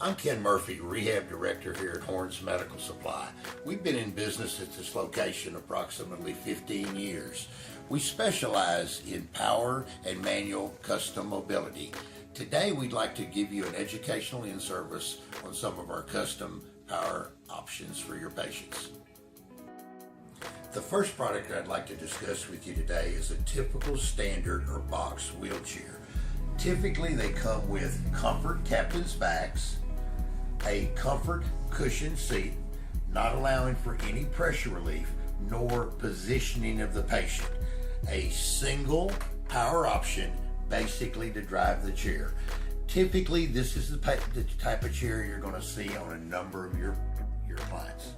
I'm Ken Murphy, Rehab Director here at Horns Medical Supply. We've been in business at this location approximately 15 years. We specialize in power and manual custom mobility. Today we'd like to give you an educational in-service on some of our custom power options for your patients. The first product I'd like to discuss with you today is a typical standard or box wheelchair. Typically they come with comfort captain's backs, a comfort cushion seat, not allowing for any pressure relief nor positioning of the patient. A single power option basically to drive the chair. Typically this is the type of chair you're going to see on a number of your clients.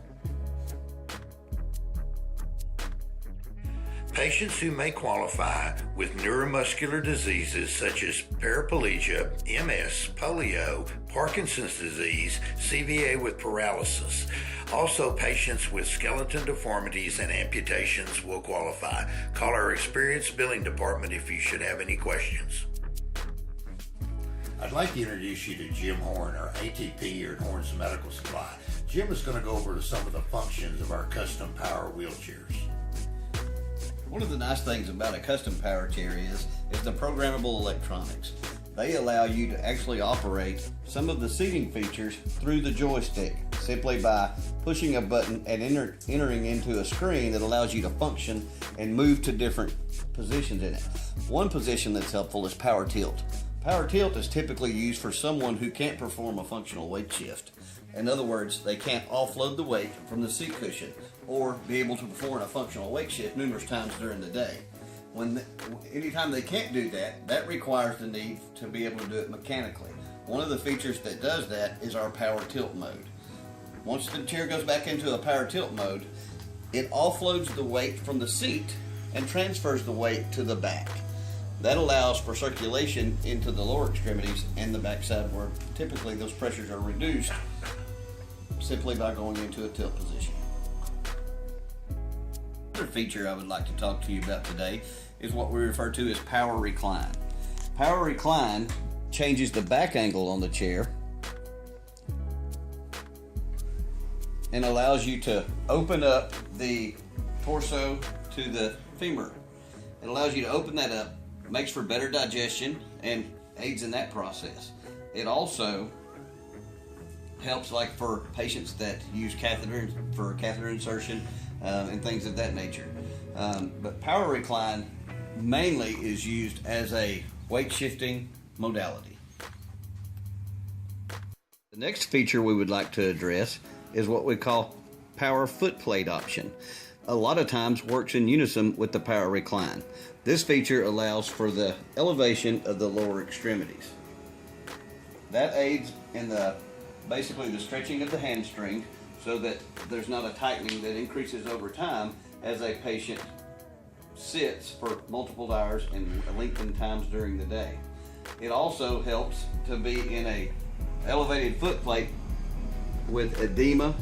Patients who may qualify with neuromuscular diseases such as paraplegia, MS, polio, Parkinson's disease, CVA with paralysis. Also, patients with skeleton deformities and amputations will qualify. Call our experienced billing department if you should have any questions. I'd like to introduce you to Jim Horn, our ATP here at Horns Medical Supply. Jim is going to go over some of the functions of our custom power wheelchairs. One of the nice things about a custom power chair is the programmable electronics. They allow you to actually operate some of the seating features through the joystick simply by pushing a button and entering into a screen that allows you to function and move to different positions in it. One position that's helpful is power tilt. Power tilt is typically used for someone who can't perform a functional weight shift. In other words, they can't offload the weight from the seat cushion or be able to perform a functional weight shift numerous times during the day. Anytime they can't do that, that requires the need to be able to do it mechanically. One of the features that does that is our power tilt mode. Once the chair goes back into a power tilt mode, it offloads the weight from the seat and transfers the weight to the back. That allows for circulation into the lower extremities and the backside where typically those pressures are reduced simply by going into a tilt position. Another feature I would like to talk to you about today is what we refer to as Power Recline. Power Recline changes the back angle on the chair and allows you to open up the torso to the femur. It allows you to open that up, makes for better digestion and aids in that process. It also helps like for patients that use catheters for catheter insertion and things of that nature. But Power Recline mainly is used as a weight shifting modality. The next feature we would like to address is what we call Power Foot Plate option. A lot of times works in unison with the Power Recline. This feature allows for the elevation of the lower extremities. That aids in basically the stretching of the hamstring so that there's not a tightening that increases over time as a patient sits for multiple hours and lengthened times during the day. It also helps to be in a elevated foot plate with edema,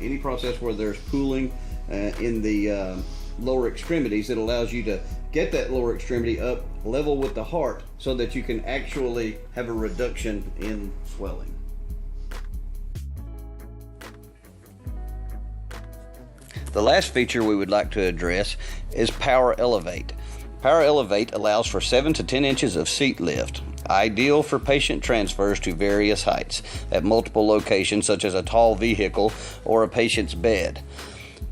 any process where there's pooling in the lower extremities. It allows you to get that lower extremity up level with the heart so that you can actually have a reduction in swelling. The last feature we would like to address is Power Elevate. Power Elevate allows for 7 to 10 inches of seat lift, ideal for patient transfers to various heights at multiple locations such as a tall vehicle or a patient's bed.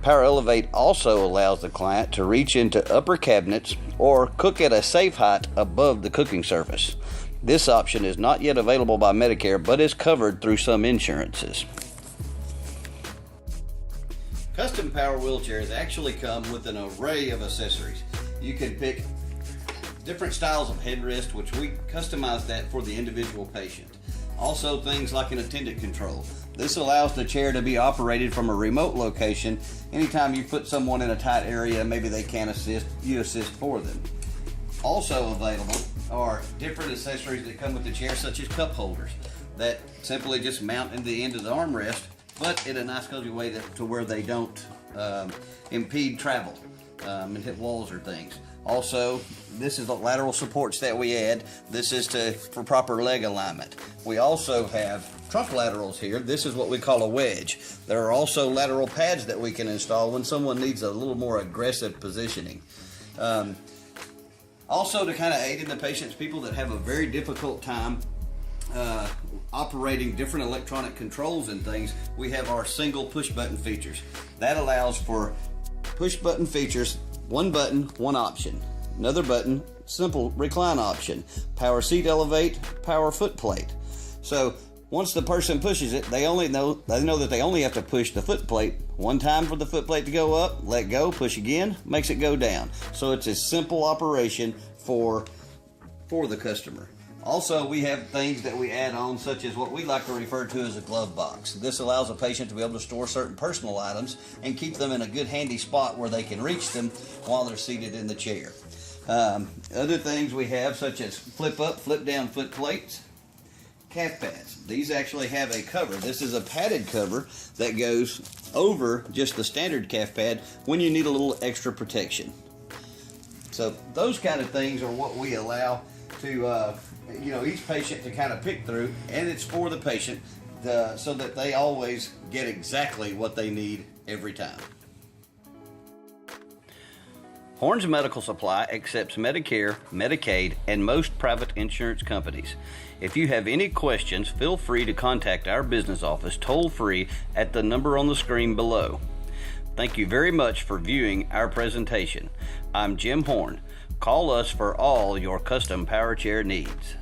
Power Elevate also allows the client to reach into upper cabinets or cook at a safe height above the cooking surface. This option is not yet available by Medicare but is covered through some insurances. Custom power wheelchairs actually come with an array of accessories. You can pick different styles of headrest, which we customize that for the individual patient. Also things like an attendant control. This allows the chair to be operated from a remote location. Anytime you put someone in a tight area, maybe they can't assist, you assist for them. Also available are different accessories that come with the chair, such as cup holders that simply just mount into the end of the armrest, but in a nice cozy way to where they don't impede travel and hit walls or things. Also, this is the lateral supports that we add. This is for proper leg alignment. We also have trunk laterals here. This is what we call a wedge. There are also lateral pads that we can install when someone needs a little more aggressive positioning. Also, to kind of aid in the patients, people that have a very difficult time operating different electronic controls and things, we have our single push button features. That allows for push button features, one button, one option. Another button, simple recline option. Power seat elevate, power foot plate. So once the person pushes it, they know that they only have to push the foot plate one time for the foot plate to go up, let go, push again, makes it go down. So it's a simple operation for the customer. Also, we have things that we add on, such as what we like to refer to as a glove box. This allows a patient to be able to store certain personal items and keep them in a good handy spot where they can reach them while they're seated in the chair. Other things we have, such as flip up, flip down foot plates, calf pads. These actually have a cover. This is a padded cover that goes over just the standard calf pad when you need a little extra protection. So those kind of things are what we allow to each patient to kind of pick through, and it's for the patient so that they always get exactly what they need every time. Horns Medical Supply accepts Medicare, Medicaid, and most private insurance companies. If you have any questions, feel free to contact our business office toll-free at the number on the screen below. Thank you very much for viewing our presentation. I'm Jim Horn. Call us for all your custom power chair needs.